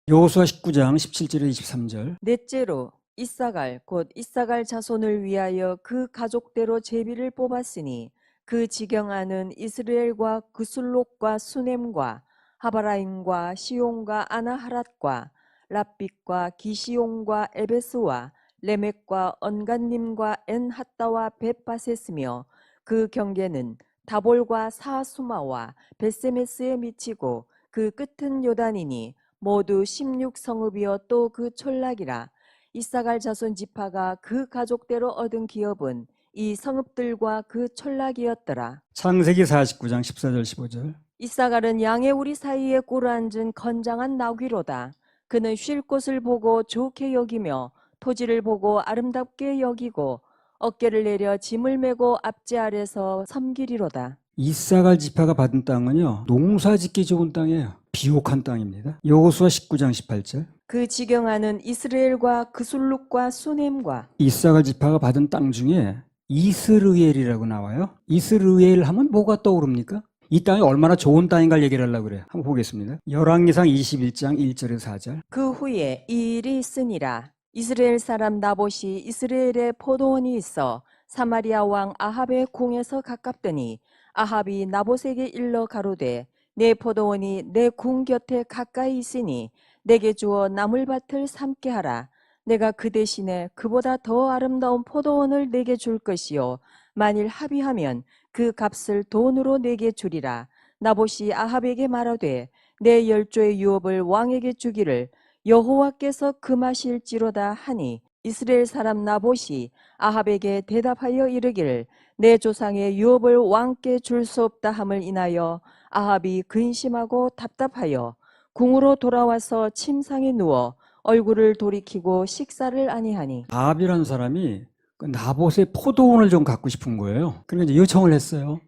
여호수아 19장 17절에 23절. 넷째로 이사갈 곧 이사갈 자손을 위하여 그 가족대로 제비를 뽑았으니 그 지경하는 이스라엘과 그술록과 수넴과 하바라임과 시온과 아나하랏과 랍빗과 기시온과 에베스와 레멕과 언간님과 엔핫다와 벳바셋이며 그 경계는 다볼과 사수마와 벳세메스에 미치고 그 끝은 요단이니 모두 16성읍이여 또 그 촌락이라. 이사갈 자손 지파가 그 가족대로 얻은 기업은 이 성읍들과 그 촌락이었더라. 창세기 49장 14절 15절. 이사갈은 양의 우리 사이에 꿇어앉은 건장한 나귀로다. 그는 쉴 곳을 보고 좋게 여기며 토지를 보고 아름답게 여기고 어깨를 내려 짐을 메고 앞제 아래서 섬기리로다. 이사갈 지파가 받은 땅은요, 농사 짓기 좋은 땅이에요. 비옥한 땅입니다. 여호수아 19장 18절. 그 지경하는 이스라엘과 그술룩과 수넴과. 이사갈 지파가 받은 땅 중에 이스르엘이라고 나와요. 이스르엘 하면 뭐가 떠오릅니까? 이 땅이 얼마나 좋은 땅인가 얘기를 하려고 그래요. 한번 보겠습니다. 열왕기상 21장 1절에서 4절. 그 후에 이 일이 있으니라. 이스라엘 사람 나봇이 이스라엘에 포도원이 있어 사마리아 왕 아합의 궁에서 가깝더니 아합이 나봇에게 일러 가로되 내 포도원이 내 궁 곁에 가까이 있으니 내게 주어 나물밭을 삼게 하라. 내가 그 대신에 그보다 더 아름다운 포도원을 내게 줄 것이요 만일 합의하면 그 값을 돈으로 내게 주리라. 나봇이 아합에게 말하되 내 열조의 유업을 왕에게 주기를 여호와께서 금하실지로다 하니 이스라엘 사람 나봇이 아합에게 대답하여 이르기를 내 조상의 유업을 왕께 줄 수 없다 함을 인하여 아합이 근심하고 답답하여 궁으로 돌아와서 침상에 누워 얼굴을 돌이키고 식사를 아니하니. 아합이라는 사람이 그 나봇의 포도원을 좀 갖고 싶은 거예요. 그러니까 이제 요청을 했어요.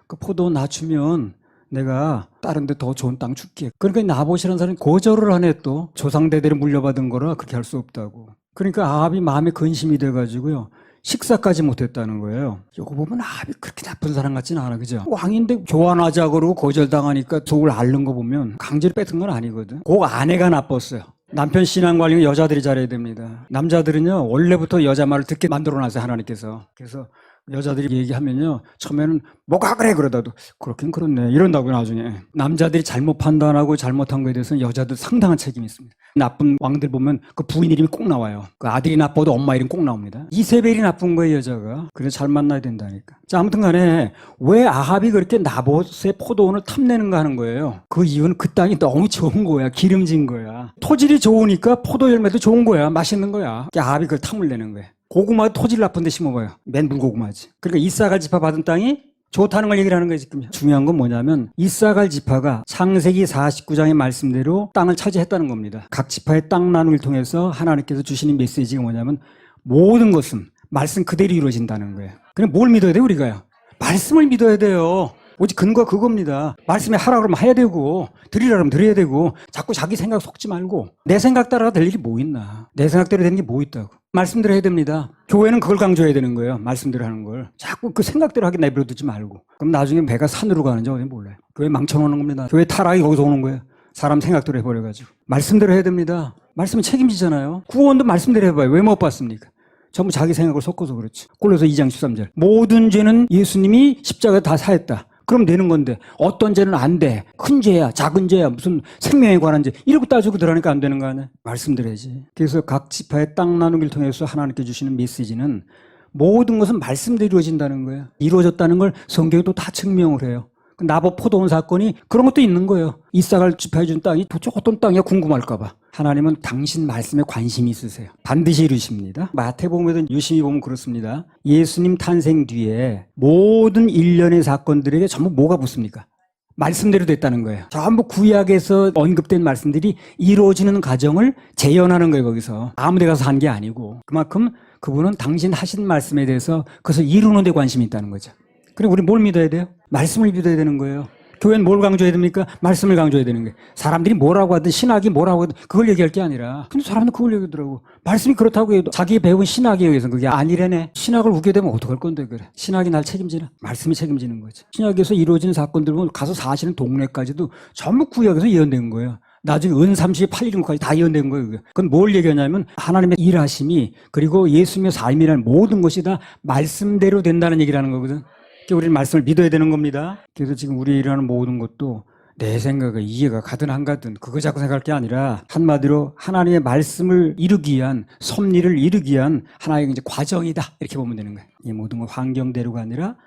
그 포도원 낮추면 내가 다른 데 더 좋은 땅 줄게. 그러니까 나봇이라는 사람이 거절을 하네. 또 조상대대로 물려받은 거라 그렇게 할 수 없다고. 그러니까 아합이 마음에 근심이 돼가지고요, 식사까지 못했다는 거예요. 이거 보면 아합이 그렇게 나쁜 사람 같지는 않아, 그죠? 왕인데 교환하자 그러고 거절당하니까 속을 앓는 거 보면 강제로 뺏은 건 아니거든. 그 아내가 나빴어요. 남편 신앙 관리는 여자들이 잘해야 됩니다. 남자들은요, 원래부터 여자 말을 듣게 만들어놨어요, 하나님께서. 그래서 여자들이 얘기하면요, 처음에는 뭐가 그래 그러다도 그렇긴 그렇네 이런다고. 나중에 남자들이 잘못 판단하고 잘못한 거에 대해서는 여자들 상당한 책임이 있습니다. 나쁜 왕들 보면 그 부인 이름이 꼭 나와요. 그 아들이 나빠도 엄마 이름 꼭 나옵니다. 이세벨이 나쁜 거예요, 여자가. 그래서 잘 만나야 된다니까. 자, 아무튼 간에 왜 아합이 그렇게 나봇의 포도원을 탐내는가 하는 거예요. 그 이유는 그 땅이 너무 좋은 거야. 기름진 거야. 토질이 좋으니까 포도 열매도 좋은 거야. 맛있는 거야. 아합이 그걸 탐을 내는 거야. 고구마 토질 나쁜 데 심어봐요. 맨 물고구마지. 그러니까 이사갈 지파 받은 땅이 좋다는 걸 얘기를 하는 거예요, 지금. 중요한 건 뭐냐면 이사갈 지파가 창세기 49장의 말씀대로 땅을 차지했다는 겁니다. 각 지파의 땅 나누기를 통해서 하나님께서 주시는 메시지가 뭐냐면 모든 것은 말씀 그대로 이루어진다는 거예요. 그럼 뭘 믿어야 돼요, 우리가요? 말씀을 믿어야 돼요. 오직 근거가 그겁니다. 말씀에 하라 그러면 해야 되고 드리라 그러면 드려야 되고 자꾸 자기 생각 속지 말고 내 생각 따라 될 일이 뭐 있나. 내 생각대로 되는 게 뭐 있다고. 말씀대로 해야 됩니다. 교회는 그걸 강조해야 되는 거예요. 말씀대로 하는 걸. 자꾸 그 생각대로 하게 내버려두지 말고. 그럼 나중에 배가 산으로 가는지 어디 몰라요. 교회 망쳐놓는 겁니다. 교회 타락이 거기서 오는 거예요. 사람 생각대로 해버려가지고. 말씀대로 해야 됩니다. 말씀은 책임지잖아요. 구원도 말씀대로 해봐요. 왜 못 받습니까? 전부 자기 생각을 섞어서 그렇지. 골로새 2장 13절. 모든 죄는 예수님이 십자가에 다 사했다. 그럼 되는 건데 어떤 죄는 안 돼. 큰 죄야, 작은 죄야, 무슨 생명에 관한 죄 이러고 따지고 들어가니까 안 되는 거 아니야. 말씀드려야지. 그래서 각 지파의 땅 나누기를 통해서 하나님께 주시는 메시지는 모든 것은 말씀대로 이루어진다는 거예요. 이루어졌다는 걸 성경에도 다 증명을 해요. 나봇 포도원 사건이 그런 것도 있는 거예요. 이사갈 지파에 준 땅이 도대체 어떤 땅이야 궁금할까 봐. 하나님은 당신 말씀에 관심이 있으세요. 반드시 이루십니다. 마태복음에도 유심히 보면 그렇습니다. 예수님 탄생 뒤에 모든 일련의 사건들에게 전부 뭐가 붙습니까? 말씀대로 됐다는 거예요. 전부 구약에서 언급된 말씀들이 이루어지는 과정을 재현하는 거예요. 거기서 아무 데 가서 한 게 아니고. 그만큼 그분은 당신 하신 말씀에 대해서 그것을 이루는 데 관심이 있다는 거죠. 그럼 우리 뭘 믿어야 돼요? 말씀을 믿어야 되는 거예요. 교회는 뭘 강조해야 됩니까? 말씀을 강조해야 되는 거예요. 사람들이 뭐라고 하든 신학이 뭐라고 하든 그걸 얘기할 게 아니라 근데 사람들은 그걸 얘기하더라고. 말씀이 그렇다고 해도 자기 배운 신학에 의해서 그게 아니래네. 신학을 우겨대면 어떡할 건데 그래. 신학이 날 책임지나? 말씀이 책임지는 거지. 신학에서 이루어지는 사건들 보면 가서 사시는 동네까지도 전부 구약에서 예언된 거예요. 나중에 은 38이런 것까지 다 예언된 거예요. 그건 뭘 얘기하냐면 하나님의 일하심이 그리고 예수님의 삶이라는 모든 것이 다 말씀대로 된다는 얘기를 하는 거거든. 그러니까 우리는 말씀을 믿어야 되는 겁니다. 그래서 지금 우리 일하는 모든 것도 내 생각에 이해가 가든 안 가든 그거 자꾸 생각할 게 아니라 한마디로 하나님의 말씀을 이루기 위한 섭리를 이루기 위한 하나의 이제 과정이다 이렇게 보면 되는 거예요. 이 모든 건 환경대로가 아니라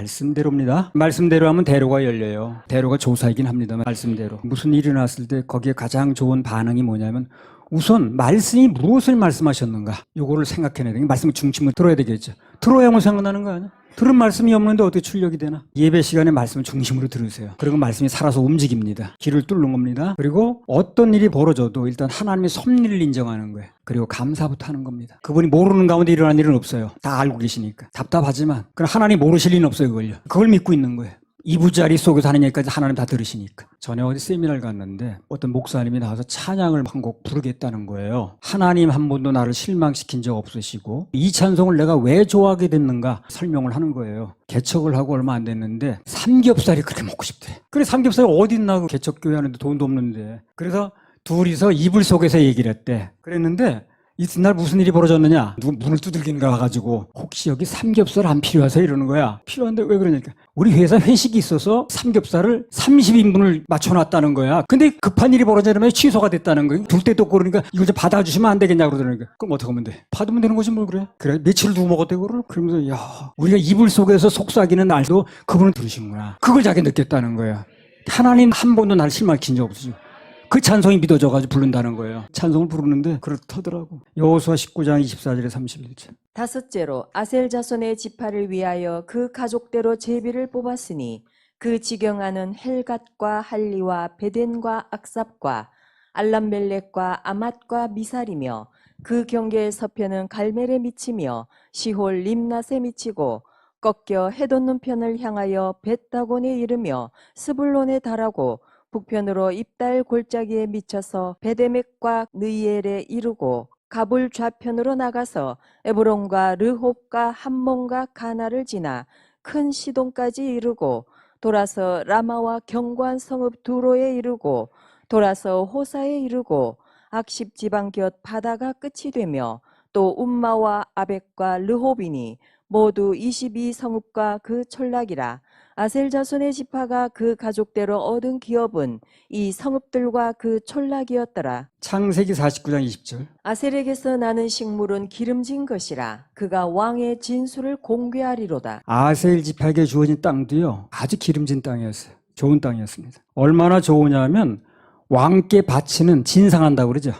말씀대로입니다. 말씀대로 하면 대로가 열려요. 대로가 조사이긴 합니다만 말씀대로. 무슨 일이 났을 때 거기에 가장 좋은 반응이 뭐냐면 우선 말씀이 무엇을 말씀하셨는가 요거를 생각해내야 되는 말씀의 중심을 들어야 되겠죠. 들어야만 생각나는 거 아니야? 들은 말씀이 없는데 어떻게 출력이 되나? 예배 시간에 말씀을 중심으로 들으세요. 그리고 말씀이 살아서 움직입니다. 길을 뚫는 겁니다. 그리고 어떤 일이 벌어져도 일단 하나님의 섭리를 인정하는 거예요. 그리고 감사부터 하는 겁니다. 그분이 모르는 가운데 일어난 일은 없어요. 다 알고 계시니까. 답답하지만 그럼 하나님 모르실 리는 없어요. 그걸 믿고 있는 거예요. 이부자리 속에서 하는 얘기까지 하나님 다 들으시니까. 전에 어디 세미나를 갔는데 어떤 목사님이 나와서 찬양을 한 곡 부르겠다는 거예요. 하나님 한 번도 나를 실망시킨 적 없으시고 이 찬송을 내가 왜 좋아하게 됐는가 설명을 하는 거예요. 개척을 하고 얼마 안 됐는데 삼겹살이 그렇게 먹고 싶대. 그래 삼겹살이 어디 있나 그 개척교회 하는데 돈도 없는데. 그래서 둘이서 이불 속에서 얘기를 했대. 그랬는데 이튿날 무슨 일이 벌어졌느냐? 누구 문을 두들기는가 와가지고 혹시 여기 삼겹살 안 필요하세요? 이러는 거야. 필요한데 왜 그러니까 우리 회사 회식이 있어서 삼겹살을 30인분을 맞춰놨다는 거야. 근데 급한 일이 벌어지면 취소가 됐다는 거야. 둘 때도 없고 그러니까 이걸 좀 받아주시면 안 되겠냐 그러더라니까. 그럼 어떻게 하면 돼? 받으면 되는 거지 뭘 그래? 그래 며칠을 두고 먹었대 그걸? 그러면서 야 우리가 이불 속에서 속삭이는 날도 그분은 들으시는구나. 그걸 자기 느꼈다는 거야. 하나님 한 번도 날 실망시킨 적 없으시고. 그 찬송이 믿어져가지고 부른다는 거예요. 찬송을 부르는데 그렇더라고. 여호수아 19장 24절에 31절. 다섯째로 아셀 자손의 지파를 위하여 그 가족대로 제비를 뽑았으니 그 지경하는 헬갓과 할리와 베덴과 악삽과 알람멜렉과 아맛과 미살이며 그 경계의 서편은 갈멜에 미치며 시홀 림낫에 미치고 꺾여 해돋는 편을 향하여 벳다곤에 이르며 스불론에 달하고 북편으로 입달 골짜기에 미쳐서 베데멕과 느이엘에 이르고 가불 좌편으로 나가서 에브론과 르홉과 함몬과 가나를 지나 큰 시돈까지 이르고 돌아서 라마와 견고한 성읍 두로에 이르고 돌아서 호사에 이르고 악십 지방 곁 바다가 끝이 되며 또 움마와 아벡과 르홉이니 모두 22성읍과 그 촌락이라. 아셀 자손의 지파가 그 가족대로 얻은 기업은 이 성읍들과 그 촌락이었더라. 창세기 49장 20절. 아셀에게서 나는 식물은 기름진 것이라. 그가 왕의 진수를 공개하리로다. 아셀 지파에게 주어진 땅도요 아주 기름진 땅이었어요. 좋은 땅이었습니다. 얼마나 좋으냐면 왕께 바치는 진상한다고 그러죠.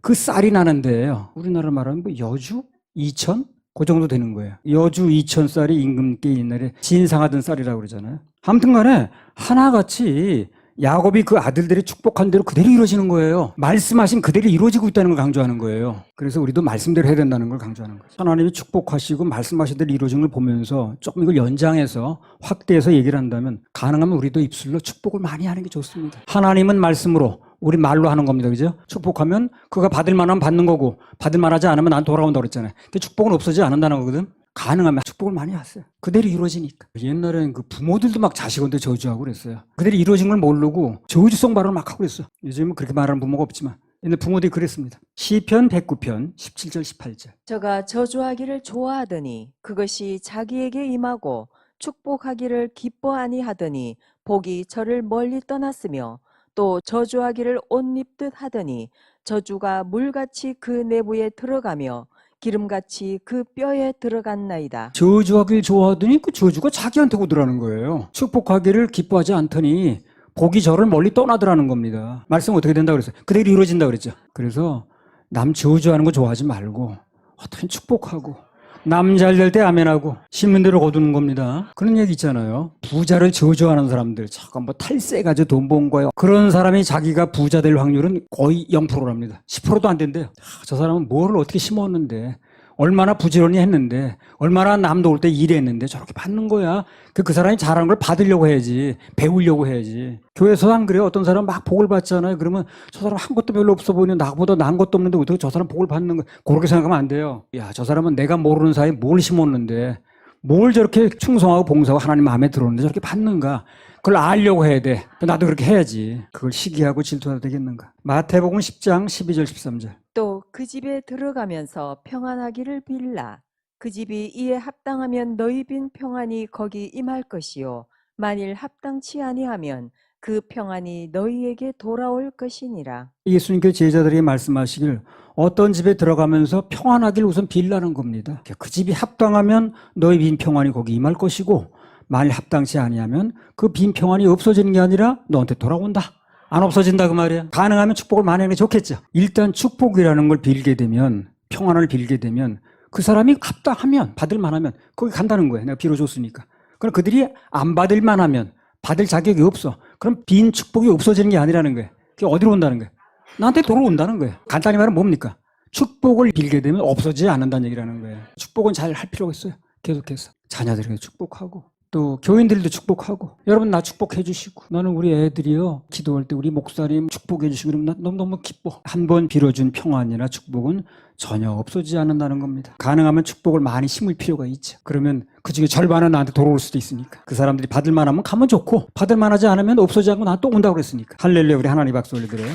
그 쌀이 나는 데예요. 우리나라 말하면 뭐 여주? 이천? 그 정도 되는 거예요. 여주 2000쌀이 임금께 옛날에 진상하던 쌀이라고 그러잖아요. 아무튼 간에 하나같이 야곱이 그 아들들이 축복한 대로 그대로 이루어지는 거예요. 말씀하신 그대로 이루어지고 있다는 걸 강조하는 거예요. 그래서 우리도 말씀대로 해야 된다는 걸 강조하는 거죠. 하나님이 축복하시고 말씀하신 대로 이루어진 걸 보면서 조금 이걸 연장해서 확대해서 얘기를 한다면 가능하면 우리도 입술로 축복을 많이 하는 게 좋습니다. 하나님은 말씀으로 우리 말로 하는 겁니다. 그죠? 축복하면 그가 받을 만하면 받는 거고 받을 만하지 않으면 난 돌아온다고 그랬잖아요. 근데 축복은 없어지지 않는다는 거거든. 가능하면 축복을 많이 하세요. 그대로 이루어지니까. 옛날엔 그 부모들도 막 자식한테 저주하고 그랬어요. 그대로 이루어진 걸 모르고 저주성 발언을 막 하고 그랬어. 요즘은 그렇게 말하는 부모가 없지만 옛날 부모들이 그랬습니다. 시편 109편 17절 18절. 저가 저주하기를 좋아하더니 그것이 자기에게 임하고 축복하기를 기뻐 아니하더니 복이 저를 멀리 떠났으며 또 저주하기를 옷 입듯 하더니 저주가 물같이 그 내부에 들어가며 기름같이 그 뼈에 들어갔나이다. 저주하기를 좋아하더니 그 저주가 자기한테 오더라는 거예요. 축복하기를 기뻐하지 않더니 복이 저를 멀리 떠나더라는 겁니다. 말씀 어떻게 된다고 그랬어요? 그대로 이루어진다고 그랬죠. 그래서 남 저주하는 거 좋아하지 말고 어떻게 축복하고 남 잘 될 때 아멘하고 심는 대로 거두는 겁니다. 그런 얘기 있잖아요. 부자를 저주하는 사람들 잠깐 뭐 탈세 가지고 돈 번 거예요. 그런 사람이 자기가 부자 될 확률은 거의 0%랍니다. 10%도 안 된대요. 저 사람은 뭐를 어떻게 심었는데 얼마나 부지런히 했는데 얼마나 남 도울 때 일했는데 저렇게 받는 거야. 그 사람이 잘하는 걸 받으려고 해야지. 배우려고 해야지. 교회에서 안 그래요? 어떤 사람 막 복을 받잖아요. 그러면 저 사람 한 것도 별로 없어 보이는 나보다 나은 것도 없는데 어떻게 저 사람 복을 받는 거야. 그렇게 생각하면 안 돼요. 야, 저 사람은 내가 모르는 사이에 뭘 심었는데 뭘 저렇게 충성하고 봉사하고 하나님 마음에 들었는데 저렇게 받는가. 그걸 알려고 해야 돼. 나도 그렇게 해야지. 그걸 시기하고 질투해도 되겠는가. 마태복음 10장 12절 13절. 또 그 집에 들어가면서 평안하기를 빌라. 그 집이 이에 합당하면 너희 빈 평안이 거기 임할 것이요 만일 합당치 아니하면 그 평안이 너희에게 돌아올 것이니라. 예수님께서 제자들에게 말씀하시길 어떤 집에 들어가면서 평안하길 우선 빌라는 겁니다. 그 집이 합당하면 너희 빈 평안이 거기 임할 것이고 만일 합당치 아니하면 그 빈 평안이 없어지는 게 아니라 너한테 돌아온다. 안 없어진다 그 말이야. 가능하면 축복을 많이 하는 게 좋겠죠. 일단 축복이라는 걸 빌게 되면 평안을 빌게 되면 그 사람이 합당하면 받을 만하면 거기 간다는 거예요. 내가 빌어줬으니까. 그럼 그들이 안 받을 만하면 받을 자격이 없어. 그럼 빈 축복이 없어지는 게 아니라는 거예요. 그게 어디로 온다는 거예요? 나한테 돌아온다는 거예요. 간단히 말하면 뭡니까? 축복을 빌게 되면 없어지지 않는다는 얘기라는 거예요. 축복은 잘 할 필요가 있어요. 계속해서. 자녀들에게 축복하고 또 교인들도 축복하고 여러분 나 축복해 주시고 나는 우리 애들이요 기도할 때 우리 목사님 축복해 주시고 그러면 나 너무너무 기뻐. 한 번 빌어준 평안이나 축복은 전혀 없어지지 않는다는 겁니다. 가능하면 축복을 많이 심을 필요가 있죠. 그러면 그 중에 절반은 나한테 돌아올 수도 있으니까 그 사람들이 받을 만하면 가면 좋고 받을 만하지 않으면 없어지지 않고 나 또 온다고 그랬으니까 할렐루야. 우리 하나님 박수 올려드려요.